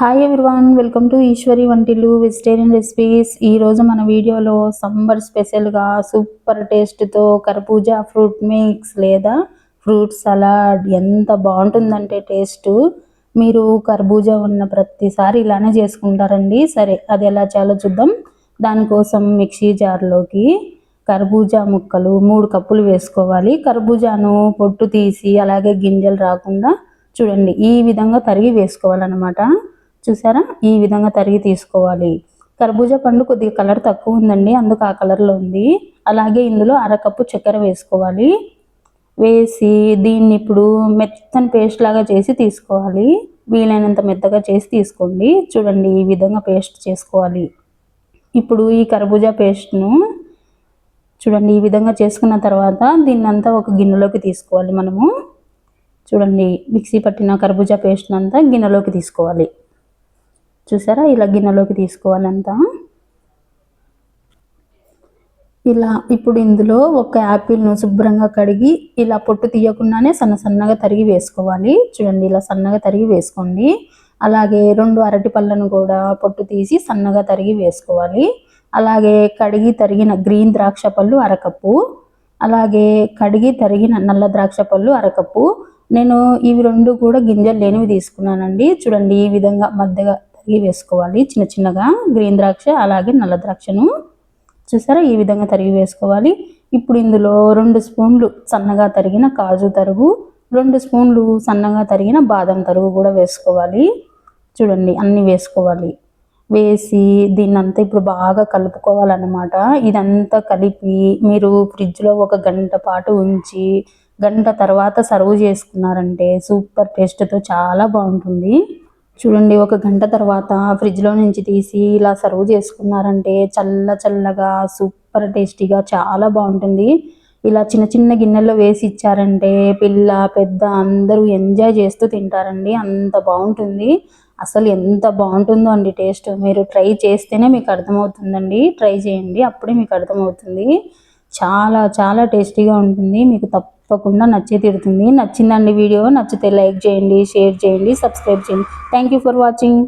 Hi everyone, welcome to Eshwari వంటిల్లు vegetarian recipes. ఈరోజు మన వీడియోలో సమ్మర్ స్పెషల్గా సూపర్ టేస్ట్తో కర్బూజా ఫ్రూట్ మిక్స్ లేదా ఫ్రూట్ సలాడ్ ఎంత బాగుంటుందంటే టేస్ట్. మీరు కర్బూజా ఉన్న ప్రతిసారి ఇలానే చేసుకుంటారండి. సరే, అది ఎలా చేయాలో చూద్దాం. దానికోసం మిక్సీ జార్లోకి కర్బూజా ముక్కలు 3 కప్పులు వేసుకోవాలి. కర్బూజాను పొట్టు తీసి అలాగే గింజలు రాకుండా చూడండి ఈ విధంగా తరిగి వేసుకోవాలన్నమాట. చూసారా, ఈ విధంగా తరిగి తీసుకోవాలి. కర్బూజా పండు కొద్దిగా కలర్ తక్కువ ఉందండి, అందుకు ఆ కలర్లో ఉంది. అలాగే ఇందులో 1/2 కప్పు చక్కెర వేసుకోవాలి. వేసి దీన్ని ఇప్పుడు మెత్తని పేస్ట్ లాగా చేసి తీసుకోవాలి. వీలైనంత మెత్తగా చేసి తీసుకోండి. చూడండి ఈ విధంగా పేస్ట్ చేసుకోవాలి. ఇప్పుడు ఈ కర్బూజా పేస్ట్ను చూడండి ఈ విధంగా చేసుకున్న తర్వాత దీన్నంతా ఒక గిన్నెలోకి తీసుకోవాలి. మనము చూడండి మిక్సీ పట్టిన కర్బూజా పేస్ట్ అంతా గిన్నెలోకి తీసుకోవాలి. చూసారా, ఇలా గిన్నెలోకి తీసుకోవాలంతా. ఇలా ఇప్పుడు ఇందులో ఒక యాపిల్ను శుభ్రంగా కడిగి ఇలా పొట్టు తీయకుండానే సన్నగా తరిగి వేసుకోవాలి. చూడండి ఇలా సన్నగా తరిగి వేసుకోండి. అలాగే 2 అరటి పళ్ళను కూడా పొట్టు తీసి సన్నగా తరిగి వేసుకోవాలి. అలాగే కడిగి తరిగిన గ్రీన్ ద్రాక్ష పళ్ళు 1/2 కప్పు, అలాగే కడిగి తరిగిన నల్ల ద్రాక్ష పళ్ళు 1/2 కప్పు. నేను ఇవి 2 కూడా గింజలు లేనివి తీసుకున్నానండి. చూడండి ఈ విధంగా మధ్యగా తరిగి వేసుకోవాలి చిన్నగా గ్రీన్ ద్రాక్ష అలాగే నల్ల ద్రాక్షను. చూసారా, ఈ విధంగా తరిగి వేసుకోవాలి. ఇప్పుడు ఇందులో 2 స్పూన్లు సన్నగా తరిగిన కాజు తరుగు, 2 స్పూన్లు సన్నగా తరిగిన బాదం తరుగు కూడా వేసుకోవాలి. చూడండి అన్నీ వేసుకోవాలి. వేసి దీన్నంతా ఇప్పుడు బాగా కలుపుకోవాలన్నమాట. ఇదంతా కలిపి మీరు ఫ్రిడ్జ్లో 1 గంట పాటు ఉంచి గంట తర్వాత సర్వ్ చేసుకున్నారంటే సూపర్ టేస్ట్తో చాలా బాగుంటుంది. చూడండి 1 గంట తర్వాత ఫ్రిడ్జ్లో నుంచి తీసి ఇలా సర్వ్ చేసుకున్నారంటే చల్లగా సూపర్ టేస్టీగా చాలా బాగుంటుంది. ఇలా చిన్న గిన్నెల్లో వేసి ఇచ్చారంటే పిల్ల పెద్ద అందరూ ఎంజాయ్ చేస్తూ తింటారండి. అంత బాగుంటుంది. అసలు ఎంత బాగుంటుందో అండి టేస్ట్. మీరు ట్రై చేస్తేనే మీకు అర్థమవుతుందండి. ట్రై చేయండి, అప్పుడే మీకు అర్థమవుతుంది. చాలా టేస్టీగా ఉంటుంది. మీకు తప్పకుండా నచ్చే తీరుతుంది. నచ్చిందండి వీడియో? నచ్చితే లైక్ చేయండి, షేర్ చేయండి, సబ్స్క్రైబ్ చేయండి. Thank you for watching.